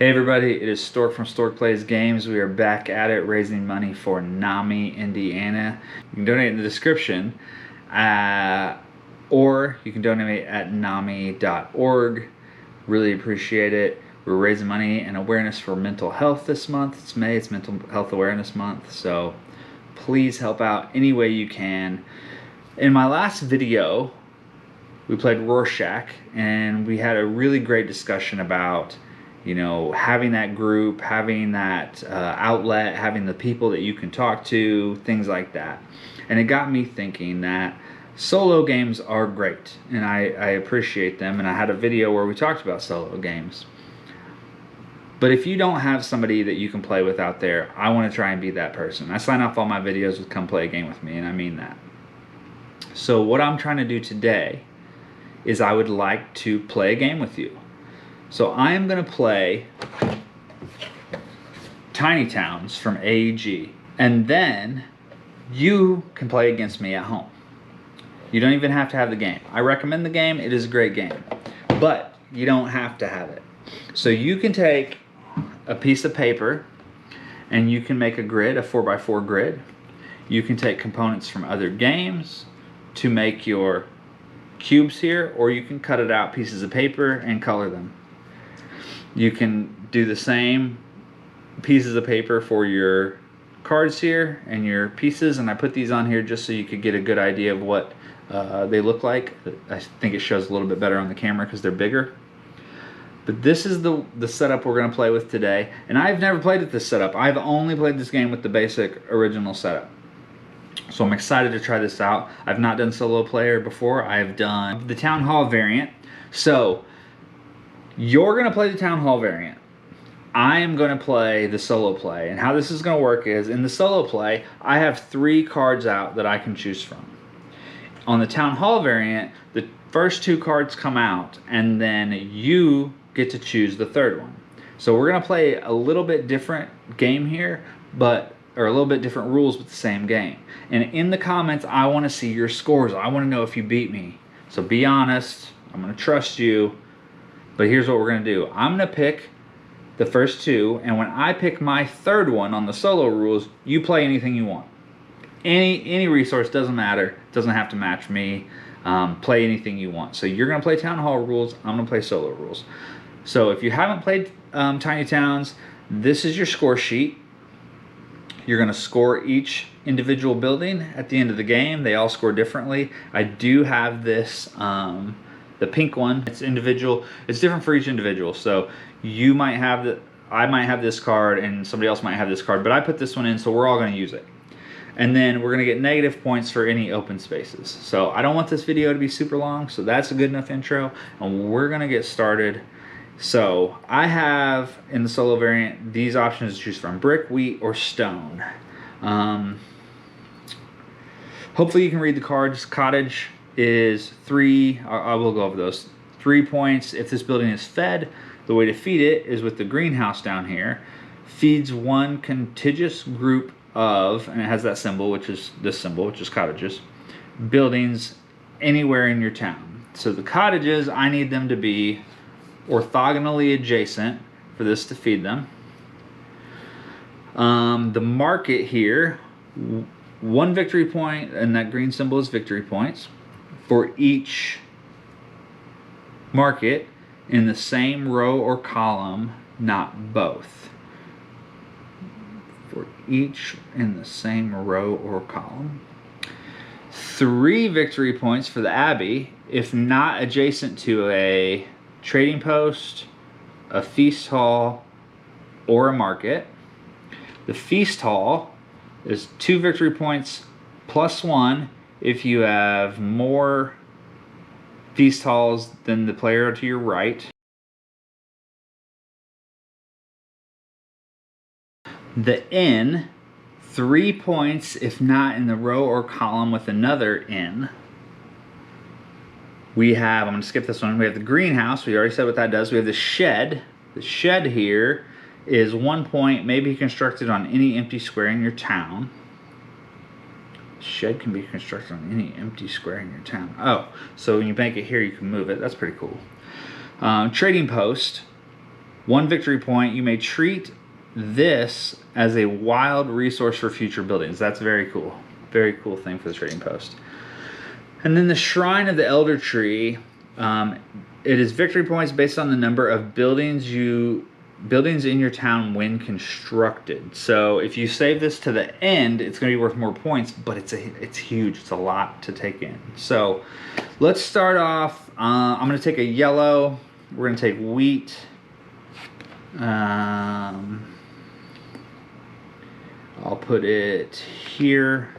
Hey everybody, it is Stork from Stork Plays Games. We are back at it raising money for NAMI, Indiana. You can donate in the description, or you can donate at nami.org. Really appreciate it. We're raising money and awareness for mental health this month. It's May, it's Mental Health Awareness Month, so please help out any way you can. In my last video, we played Rorschach, and we had a really great discussion about having that group, having that outlet, having the people that you can talk to, things like that. And it got me thinking that solo games are great, and I appreciate them, and I had a video where we talked about solo games. But if you don't have somebody that you can play with out there, I want to try and be that person. I sign off all my videos with "come play a game with me," and I mean that. So what I'm trying to do today is I would like to play a game with you. So I am going to play Tiny Towns from AEG, and then you can play against me at home. You don't even have to have the game. I recommend the game. It is a great game, but you don't have to have it. So you can take a piece of paper and you can make a grid, a 4x4 grid. You can take components from other games to make your cubes here, or you can cut it out pieces of paper and color them. You can do the same pieces of paper for your cards here and your pieces, and I put these on here just so you could get a good idea of what they look like. I think it shows a little bit better on the camera because they're bigger. But this is the setup we're going to play with today, and I've never played with this setup. I've only played this game with the basic original setup. So I'm excited to try this out. I've not done solo player before. I've done the Town Hall variant. So you're going to play the Town Hall variant. I am going to play the solo play. And how this is going to work is, in the solo play, I have 3 cards out that I can choose from. On the Town Hall variant, the first 2 cards come out, and then you get to choose the third one. So we're going to play a little bit different game here, or a little bit different rules, but the same game. And in the comments, I want to see your scores. I want to know if you beat me. So be honest. I'm going to trust you. But here's what we're going to do. I'm going to pick the first 2, and when I pick my third one on the solo rules, you play anything you want. Any resource, doesn't matter. Doesn't have to match me. Play anything you want. So you're going to play Town Hall rules. I'm going to play solo rules. So if you haven't played Tiny Towns, this is your score sheet. You're going to score each individual building at the end of the game. They all score differently. I do have this, the pink one. It's individual. It's different for each individual. So you might have I might have this card, and somebody else might have this card. But I put this one in, so we're all going to use it. And then we're going to get negative points for any open spaces. So I don't want this video to be super long, so that's a good enough intro. And we're going to get started. So I have, in the solo variant, these options to choose from: brick, wheat, or stone. Hopefully you can read the cards. Cottage is 3. I will go over those. 3 points. If this building is fed, the way to feed it is with the greenhouse down here. Feeds one contiguous group of, and it has that symbol, which is this symbol, which is cottages, buildings anywhere in your town. So the cottages, I need them to be orthogonally adjacent for this to feed them. The market here, 1 victory point, and that green symbol is victory points for each market in the same row or column, not both. For each in the same row or column. 3 victory points for the Abbey if not adjacent to a trading post, a feast hall, or a market. The feast hall is 2 victory points plus 1 if you have more feast halls than the player to your right. The inn, 3 points if not in the row or column with another inn. We have, I'm going to skip this one, we have the greenhouse. We already said what that does. We have the shed. The shed here is 1 point, may be constructed on any empty square in your town. Shed can be constructed on any empty square in your town. Oh, so when you bank it here, you can move it. That's pretty cool. Trading post, 1 victory point. You may treat this as a wild resource for future buildings. That's very cool. Very cool thing for the trading post. And then the Shrine of the Elder Tree. It is victory points based on the number of buildings in your town when constructed. So if you save this to the end, it's going to be worth more points, but it's huge. It's a lot to take in. So let's start off. I'm going to take a yellow. We're going to take wheat. I'll put it here.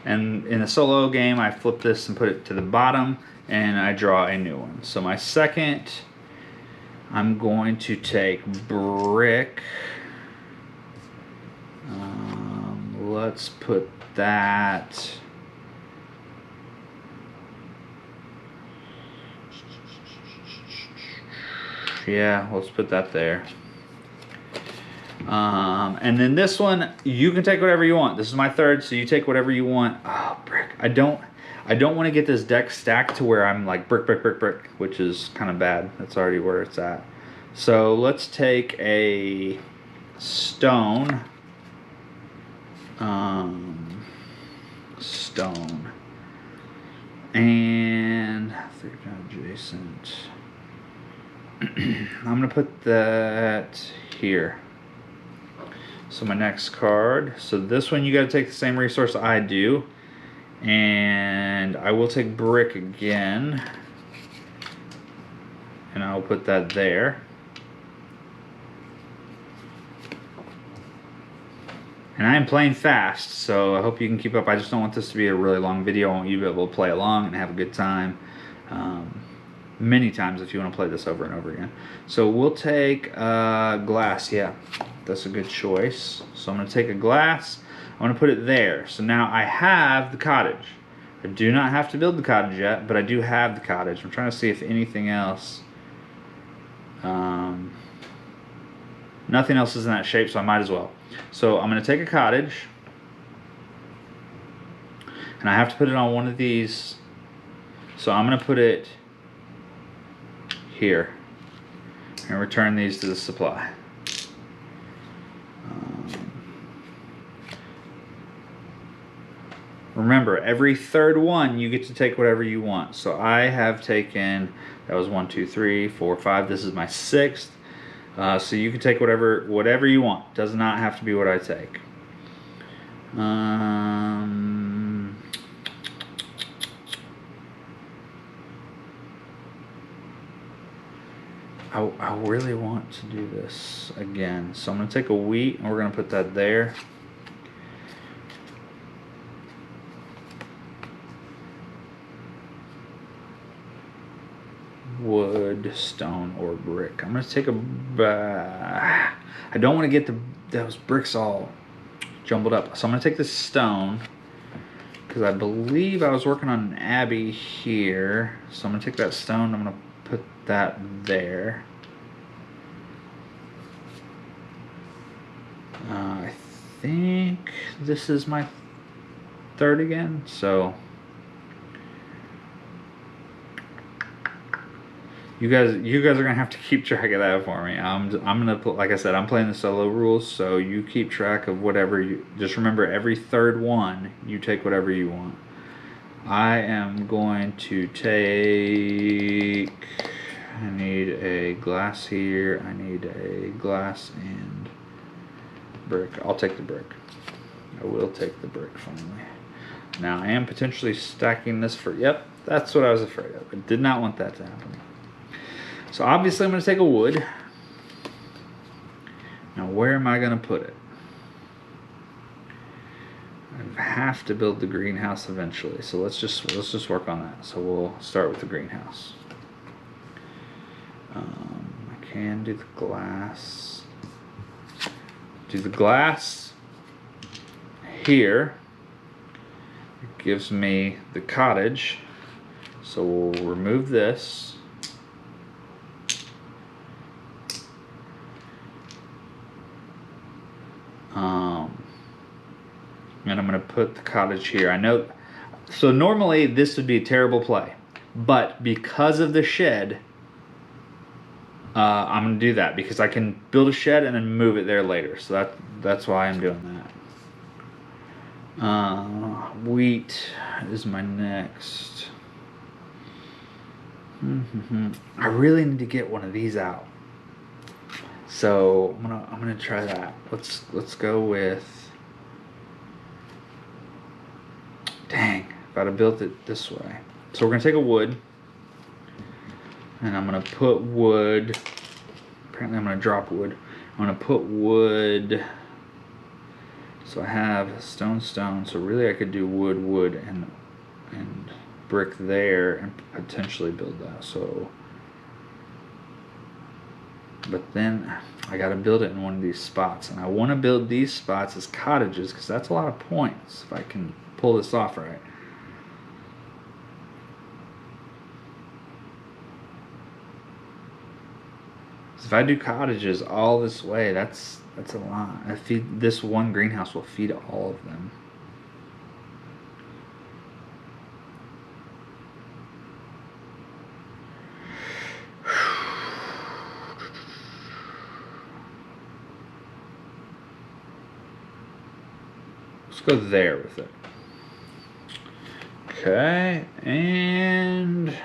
And in a solo game, I flip this and put it to the bottom, and I draw a new one. So my second, I'm going to take brick. Let's put that. Yeah, let's put that there. And then this one, you can take whatever you want. This is my third, so you take whatever you want. Oh, brick. I don't want to get this deck stacked to where I'm like brick, brick, brick, brick, which is kind of bad. That's already where it's at. So let's take a stone. Stone. And adjacent. I'm going to put that here. So my next card. So this one, you got to take the same resource I do. And I will take brick again. And I'll put that there. And I am playing fast, so I hope you can keep up. I just don't want this to be a really long video. I want you to be able to play along and have a good time. Many times if you want to play this over and over again. So we'll take glass. Yeah, that's a good choice. So I'm going to take a glass. I'm going to put it there. So now I have the cottage. I do not have to build the cottage yet, but I do have the cottage. I'm trying to see if anything else. Nothing else is in that shape, so I might as well. So I'm going to take a cottage. And I have to put it on one of these. So I'm going to put it here and return these to the supply. Remember, every third one you get to take whatever you want. So I have taken, that was 1, 2, 3, 4, 5. This is my 6th. So you can take whatever you want. Does not have to be what I take. I really want to do this again. So I'm going to take a wheat and we're going to put that there. Wood, stone, or brick. I'm going to take I don't want to get those bricks all jumbled up. So I'm going to take this stone because I believe I was working on an abbey here. So I'm going to take that stone. I'm going to put that there. I think this is my third again. So you guys are gonna have to keep track of that for me. I'm gonna put, like I said, I'm playing the solo rules, so you keep track of whatever you. Just remember, every third one you take whatever you want. I am going to take. I need a glass here. I need a glass and brick. I'll take the brick. I will take the brick finally. Now I am potentially stacking this for. Yep, that's what I was afraid of. I did not want that to happen. So obviously I'm going to take a wood. Now where am I going to put it? I have to build the greenhouse eventually. So let's just work on that. So we'll start with the greenhouse. I can do the glass. Do the glass here. It gives me the cottage. So we'll remove this. And I'm going to put the cottage here. I know, so normally this would be a terrible play, but because of the shed, I'm gonna do that because I can build a shed and then move it there later. So that's why I'm doing that. Wheat is my next. I really need to get one of these out. So I'm gonna try that. Let's go with. Dang, if I'd have built it this way. So we're gonna take a wood, and I'm gonna put wood. Apparently, I'm gonna drop wood. I'm gonna put wood. So I have stone. So really, I could do wood, and brick there, and potentially build that. So. But then I got to build it in one of these spots, and I want to build these spots as cottages because that's a lot of points if I can pull this off right. If I do cottages all this way, that's a lot. This one greenhouse will feed all of them. Let's go there with it. Okay, and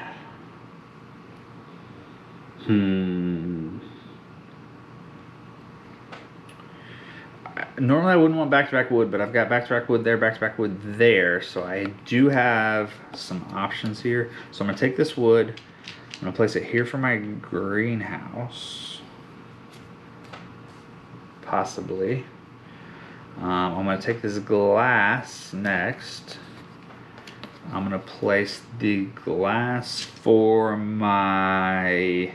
normally I wouldn't want back-to-back wood, but I've got back-to-back wood there, back-to-back wood there, so I do have some options here. So I'm gonna take this wood, I'm gonna place it here for my greenhouse, possibly. I'm gonna take this glass next. I'm gonna place the glass for my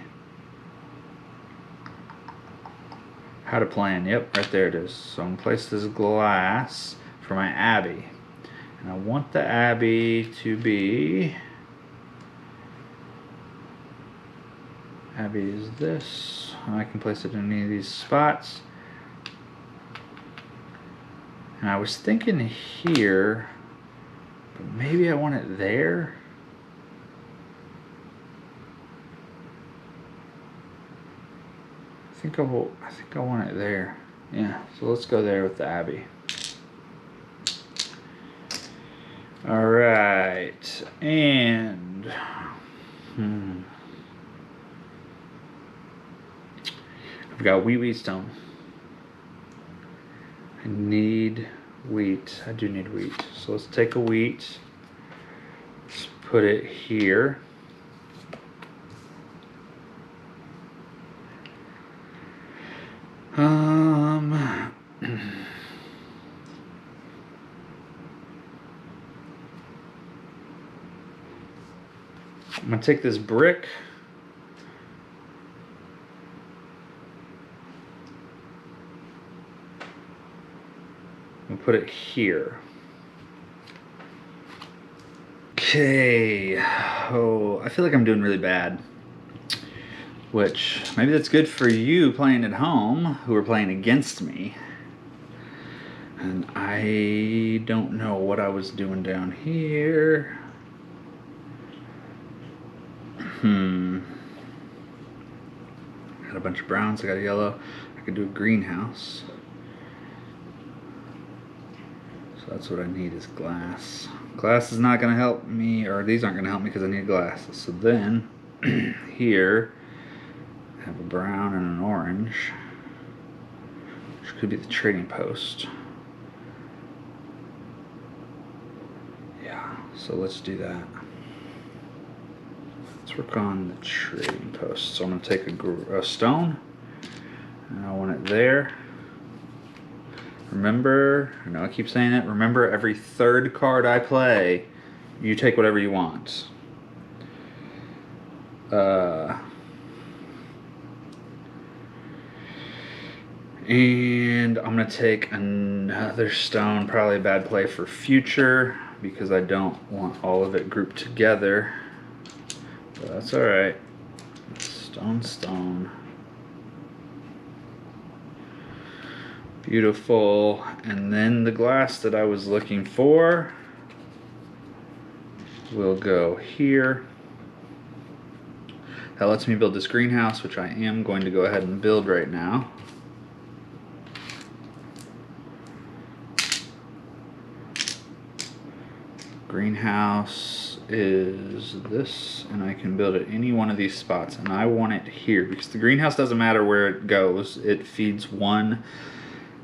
how to plan. Yep, right there it is. So I'm gonna place this glass for my abbey, and I want the abbey to be. Abbey is this. I can place it in any of these spots. And I was thinking here, but maybe I want it there. I think I want it there. Yeah, so let's go there with the abbey. All right, and I've got wheat stone. I need wheat. I do need wheat. So let's take a wheat. Let's put it here. I'm gonna take this brick. And put it here. Okay. Oh, I feel like I'm doing really bad. Which, maybe that's good for you playing at home, who are playing against me. And I don't know what I was doing down here. Got a bunch of browns, I got a yellow. I could do a greenhouse. So that's what I need is glass. Glass is not gonna help me, or these aren't gonna help me because I need glass. So then, here, I have a brown and an orange, which could be the trading post. Yeah, so let's do that. Let's work on the trading post. So I'm gonna take a stone, and I want it there. Remember, I know I keep saying it, remember every third card I play, you take whatever you want. And I'm gonna take another stone, probably a bad play for future, because I don't want all of it grouped together. But that's alright. Stone. Beautiful. And then the glass that I was looking for will go here. That lets me build this greenhouse, which I am going to go ahead and build right now. Greenhouse is this, and I can build it any one of these spots, and I want it here because the greenhouse doesn't matter where it goes. It feeds one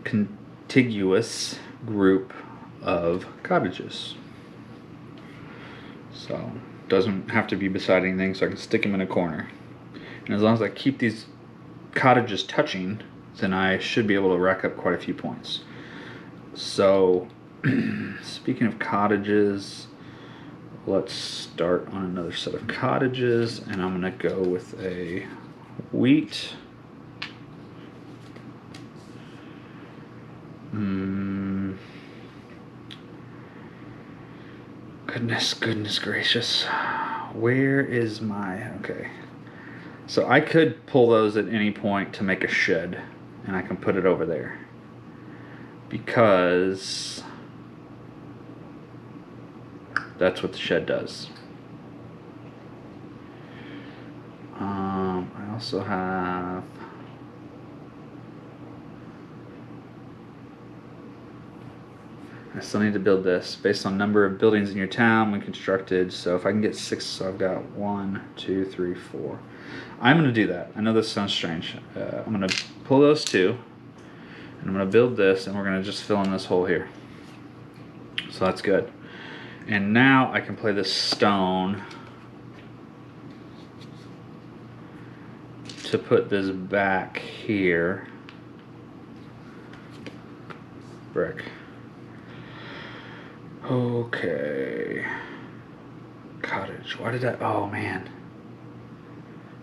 contiguous group of cottages. So it doesn't have to be beside anything, so I can stick them in a corner. And as long as I keep these cottages touching, then I should be able to rack up quite a few points. So speaking of cottages, let's start on another set of cottages, and I'm gonna go with a wheat. Goodness gracious. Where is my, okay. So I could pull those at any point to make a shed, and I can put it over there. Because that's what the shed does. I also have I still need to build this based on number of buildings in your town when constructed. So if I can get 6, so I've got 1, 2, 3, 4. I'm going to do that. I know this sounds strange. I'm going to pull those 2, and I'm going to build this, and we're going to just fill in this hole here. So that's good. And now I can play this stone to put this back here. Brick. Okay. Cottage. Why did I? Oh man.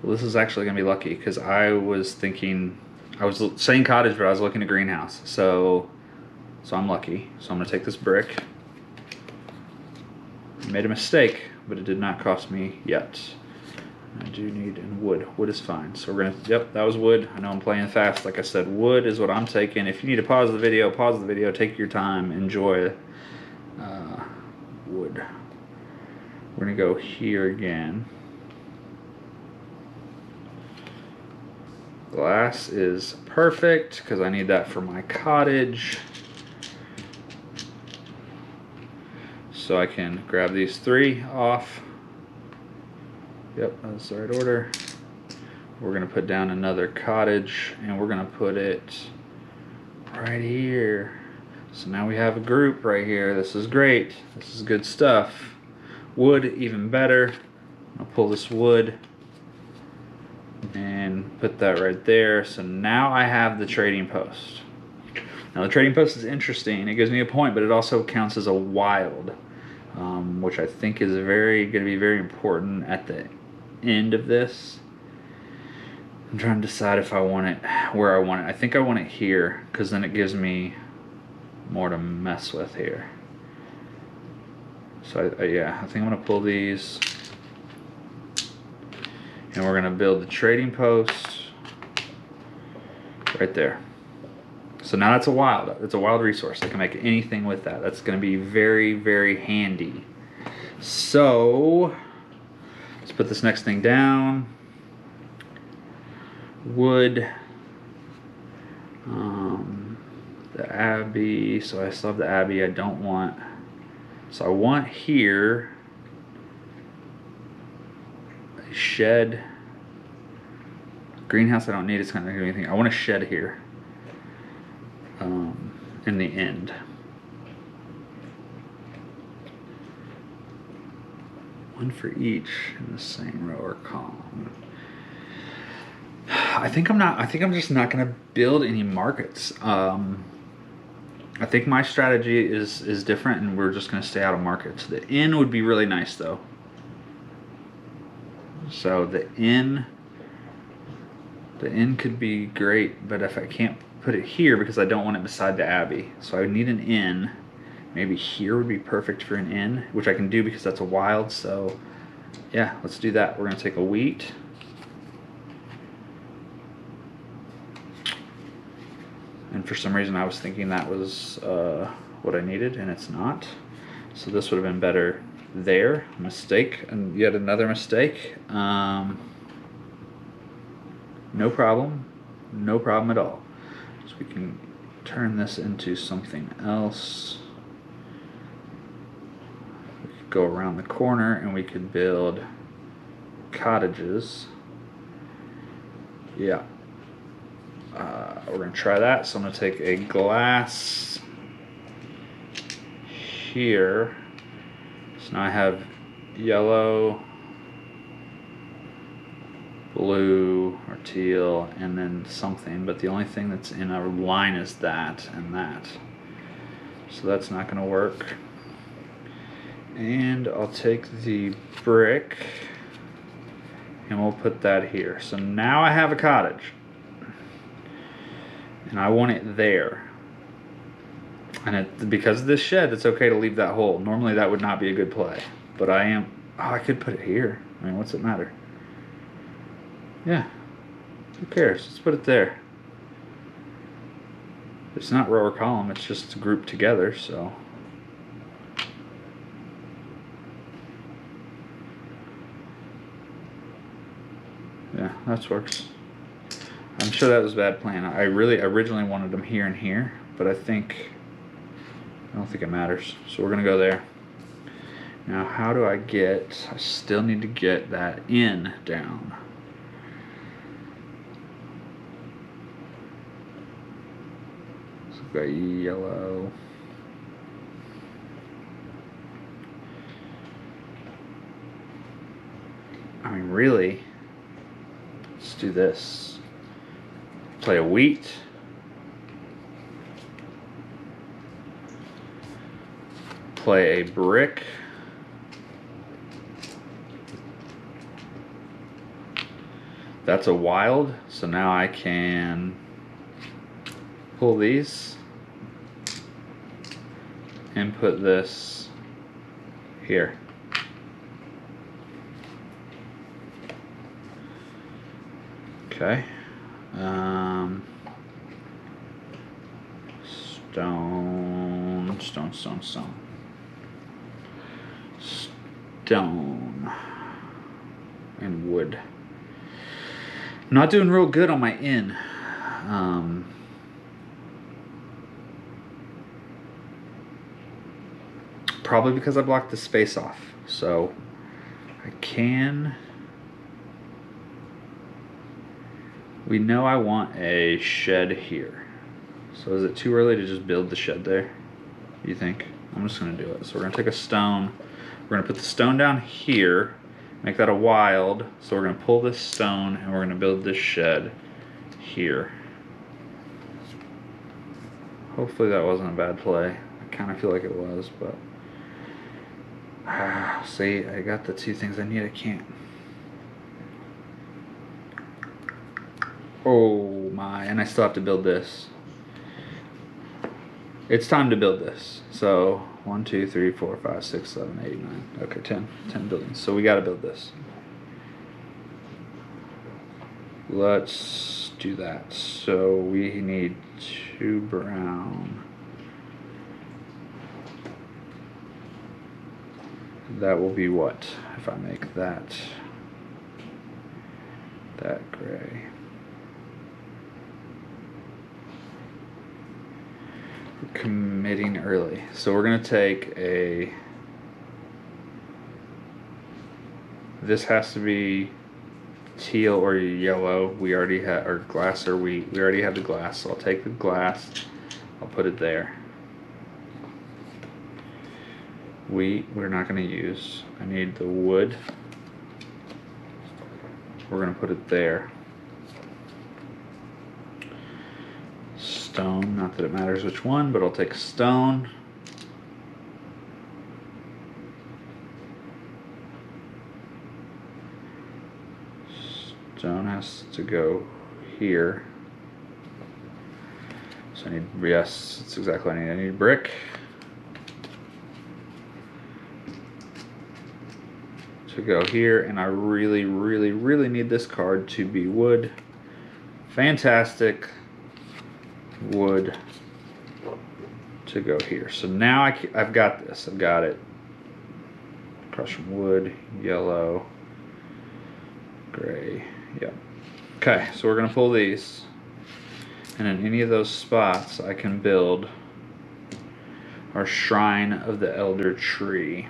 Well, this is actually gonna be lucky because I was thinking, I was saying cottage, but I was looking at greenhouse. So I'm lucky. So I'm gonna take this brick. I made a mistake, but it did not cost me yet. I do need wood. Wood is fine. So we're gonna. Yep, that was wood. I know I'm playing fast. Like I said, wood is what I'm taking. If you need to pause the video, pause the video. Take your time. Enjoy. Wood. We're gonna go here again. Glass is perfect because I need that for my cottage. So I can grab these 3 off. Yep, that's the right order. We're gonna put down another cottage, and we're gonna put it right here. So now we have a group right here. This is great. This is good stuff. Wood, even better. I'll pull this wood and put that right there. So now I have the trading post. Now the trading post is interesting. It gives me a point, but it also counts as a wild, which I think is going to be very important at the end of this. I'm trying to decide if I want it, where I want it. I think I want it here, because then it gives me more to mess with here. So yeah, I think I'm gonna pull these, and we're gonna build the trading post right there. So now that's a wild. It's a wild resource. I can make anything with that. That's gonna be very, very handy. So let's put this next thing down. Wood. The Abbey, so I still have the Abbey. I don't want, so I want here a shed. Greenhouse I don't need, it's not gonna do anything. I want a shed here in the end. One for each in the same row or column. I think I'm just not gonna build any markets. I think my strategy is different, and we're just gonna stay out of markets. The inn would be really nice though. So the inn could be great, but if I can't put it here because I don't want it beside the Abbey, so I would need an inn. Maybe here would be perfect for an inn, which I can do because that's a wild. So yeah, let's do that. We're gonna take a wheat. And for some reason I was thinking that was what I needed, and it's not. So this would have been better there. Mistake, and yet another mistake. No problem. No problem at all. So we can turn this into something else. We could go around the corner and we could build cottages. Yeah. We're going to try that. So I'm going to take a glass here. So now I have yellow, blue, or teal, and then something. But the only thing that's in a line is that and that. So that's not going to work. And I'll take the brick and we'll put that here. So now I have a cottage. And I want it there. And because of this shed, it's okay to leave that hole. Normally that would not be a good play. But I could put it here. I mean, what's it matter? Yeah. Who cares? Let's put it there. It's not row or column, it's just grouped together, so. Yeah, that works. I'm sure that was a bad plan. I really originally wanted them here and here, but I don't think it matters. So we're gonna go there. Now how do I still need to get that in down. So we've got yellow. I mean, really, let's do this. Play a wheat. Play a brick. That's a wild, so now I can pull these and put this here. Okay. Stone and wood. I'm not doing real good on my in. Probably because I blocked the space off. So I can. We know I want a shed here. So is it too early to just build the shed there? You think? I'm just gonna do it. So we're gonna take a stone. We're gonna put the stone down here, make that a wild. So we're gonna pull this stone and we're gonna build this shed here. Hopefully that wasn't a bad play. I kind of feel like it was, but see, I got the two things I need. I can't. Oh my, and I still have to build this. It's time to build this. So 1, 2, 3, 4, 5, 6, 7, 8, 9. Okay, 10 buildings. So we got to build this. Let's do that. So we need 2 brown. That will be what if I make that gray. We're committing early. So we're going to take this has to be teal or yellow. We already have, or glass or wheat. We already have the glass. So I'll take the glass. I'll put it there. Wheat we're not going to use. I need the wood. We're going to put it there. Stone, not that it matters which one, but I'll take stone. Stone has to go here. So I need, yes, that's exactly what I need. I need brick. To go here, and I really, really, really need this card to be wood. Fantastic. Wood to go here. So now I've got this. I've got it. Crush some wood, yellow, gray. Yep. Okay, so we're gonna pull these, and in any of those spots I can build our Shrine of the Elder Tree.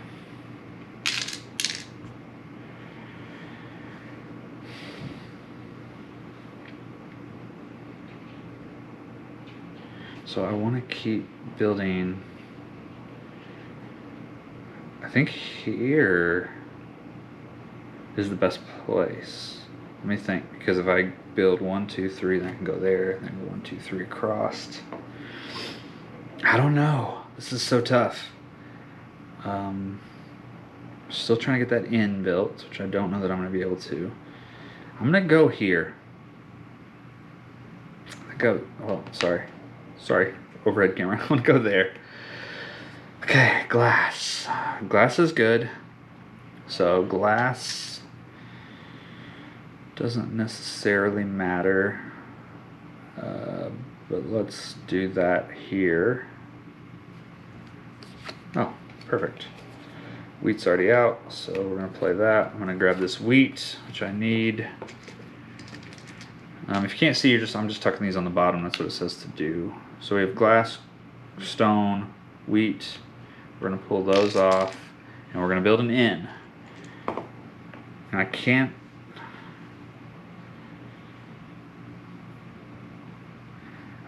So I want to keep building. I think here is the best place. Let me think, because if I build 1, 2, 3, then I can go there, then go 1, 2, 3 across. I don't know. This is so tough. Still trying to get that inn built, which I don't know that I'm going to be able to. I'm going to go here. Sorry, overhead camera. I'm going to go there. Okay, glass. Glass is good. So glass doesn't necessarily matter. But let's do that here. Oh, perfect. Wheat's already out, so we're going to play that. I'm going to grab this wheat, which I need. If you can't see, I'm just tucking these on the bottom. That's what it says to do. So we have glass, stone, wheat. We're going to pull those off, and we're going to build an inn. And I can't.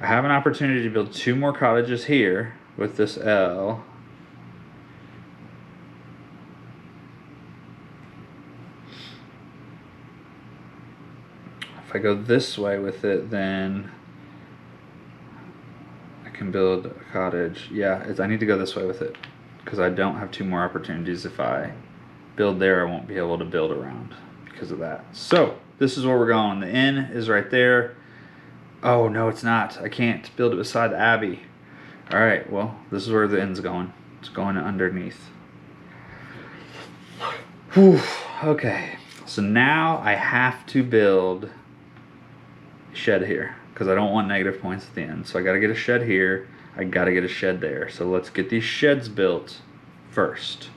I have an opportunity to build 2 more cottages here with this L. If I go this way with it, then I can build a cottage. Yeah, I need to go this way with it because I don't have 2 more opportunities. If I build there, I won't be able to build around because of that. So this is where we're going. The inn is right there. Oh, no, it's not. I can't build it beside the abbey. All right, well, this is where the inn's going. It's going underneath. Whew, okay. So now I have to build a shed here because I don't want negative points at the end. So I got to get a shed here. I got to get a shed there. So let's get these sheds built first.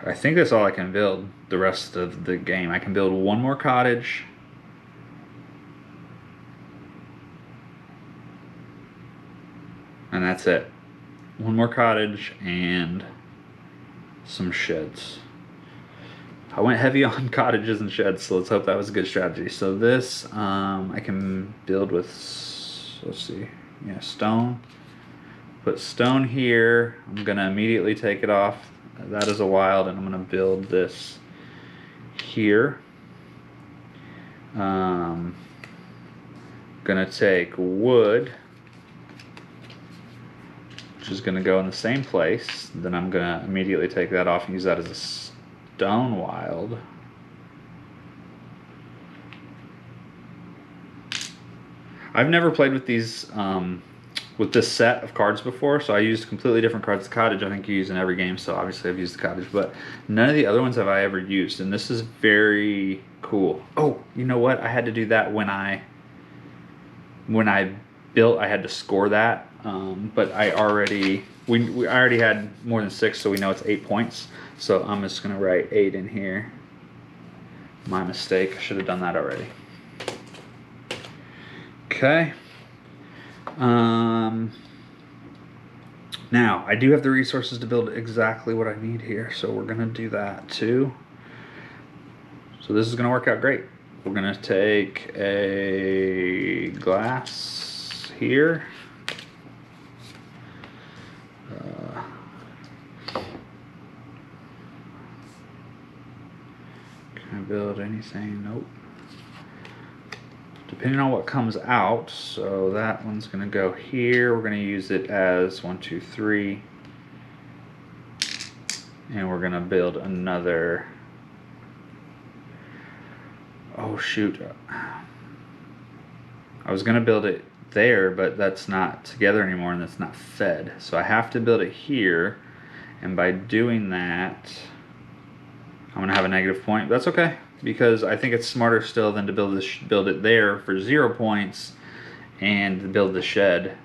I think that's all I can build the rest of the game. I can build 1 more cottage. And that's it. 1 more cottage and some sheds. I went heavy on cottages and sheds, so let's hope that was a good strategy. So this, I can build with, let's see, yeah, stone. Put stone here. I'm gonna immediately take it off. That is a wild, and I'm gonna build this here. Gonna take wood, which is going to go in the same place. Then I'm going to immediately take that off and use that as a stone wild. I've never played with these with this set of cards before, so I used completely different cards. The cottage I think you use in every game, so obviously I've used the cottage, but none of the other ones have I ever used, and this is very cool. Oh, you know what? I had to do that when I built. I had to score that. But I already had more than 6, so we know it's 8 points. So I'm just gonna write 8 in here. My mistake. I should have done that already. Okay. Now I do have the resources to build exactly what I need here, so we're gonna do that too. So this is gonna work out great. We're gonna take a glass here. Can I build anything? Nope. Depending on what comes out, so that one's gonna go here. We're gonna use it as 1, 2, 3. And we're gonna build another. Oh shoot. I was gonna build it there, but that's not together anymore and that's not fed. So I have to build it here, and by doing that, I'm gonna have a negative point. That's okay, because I think it's smarter still than to build it there for 0 points and build the shed.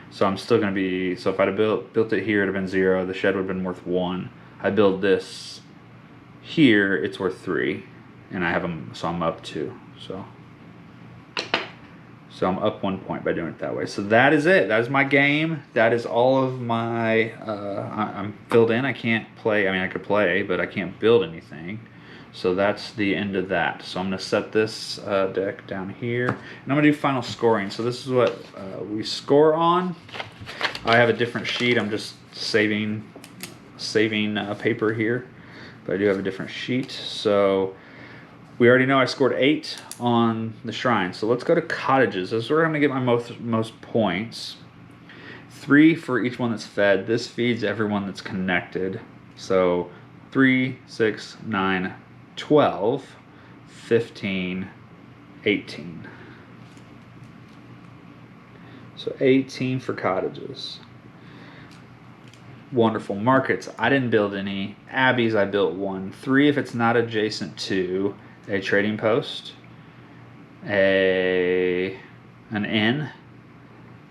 So I'm still gonna be, so if I'd have built it here, it'd have been 0. The shed would have been worth 1. I build this here, it's worth 3. and I have them, so I'm up 2. So I'm up 1 point by doing it that way. So that is it. That is my game. That is all of my, I'm filled in. I can't play, I mean I could play, but I can't build anything. So that's the end of that. So I'm going to set this deck down here. And I'm going to do final scoring. So this is what we score on. I have a different sheet. I'm just saving paper here. But I do have a different sheet. So we already know I scored 8 on the shrine. So let's go to cottages. This is where I'm going to get my most points. 3 for each one that's fed. This feeds everyone that's connected. So 3, 6, 9, 12, 15, 18. So 18 for cottages. Wonderful. Markets, I didn't build any. Abbeys, I built 1. 3 if it's not adjacent to a trading post, an inn,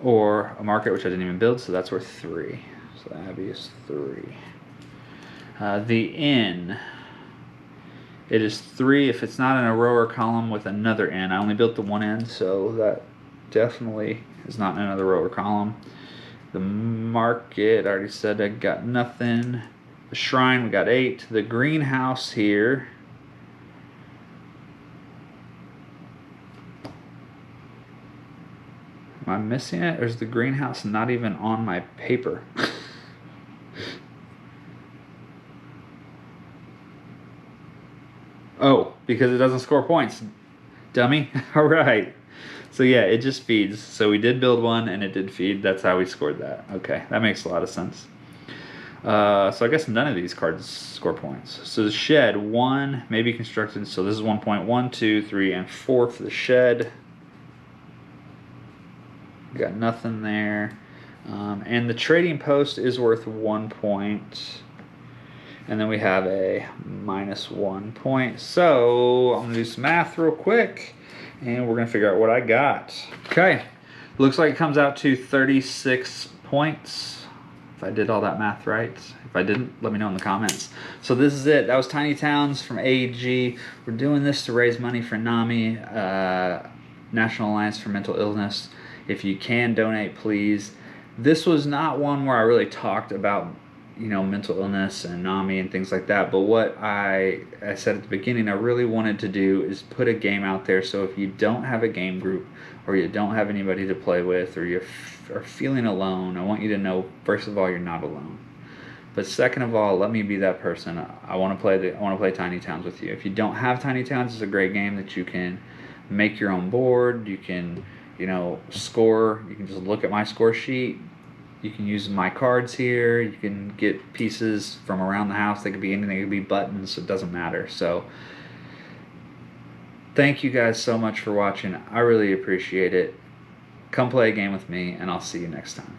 or a market, which I didn't even build, so that's worth 3. So the Abbey is 3. The inn, it is 3 if it's not in a row or column with another inn. I only built the one inn, so that definitely is not in another row or column. The market, I already said I got nothing. The shrine, we got 8. The greenhouse here, am I missing it, or is the greenhouse not even on my paper? Oh, because it doesn't score points. Dummy. All right. So yeah, it just feeds. So we did build 1 and it did feed. That's how we scored that. Okay, that makes a lot of sense. So I guess none of these cards score points. So the shed, 1 may be constructed. So this is 1 point. 1, 2, 3, and 4 for the shed. Got nothing there. And the trading post is worth 1 point. And then we have a -1 point. So I'm going to do some math real quick. And we're going to figure out what I got. Okay. Looks like it comes out to 36 points. If I did all that math right. If I didn't, let me know in the comments. So this is it. That was Tiny Towns from AEG. We're doing this to raise money for NAMI, National Alliance for Mental Illness. If you can donate, please. This was not one where I really talked about, you know, mental illness and NAMI and things like that. But what I said at the beginning, I really wanted to do is put a game out there. So if you don't have a game group, or you don't have anybody to play with, or you are feeling alone, I want you to know, first of all, you're not alone. But second of all, let me be that person. I want to play Tiny Towns with you. If you don't have Tiny Towns, it's a great game that you can make your own board. You can, you know, score. You can just look at my score sheet. You can use my cards here. You can get pieces from around the house. They could be anything. It could be buttons. It doesn't matter. So thank you guys so much for watching. I really appreciate it. Come play a game with me, and I'll see you next time.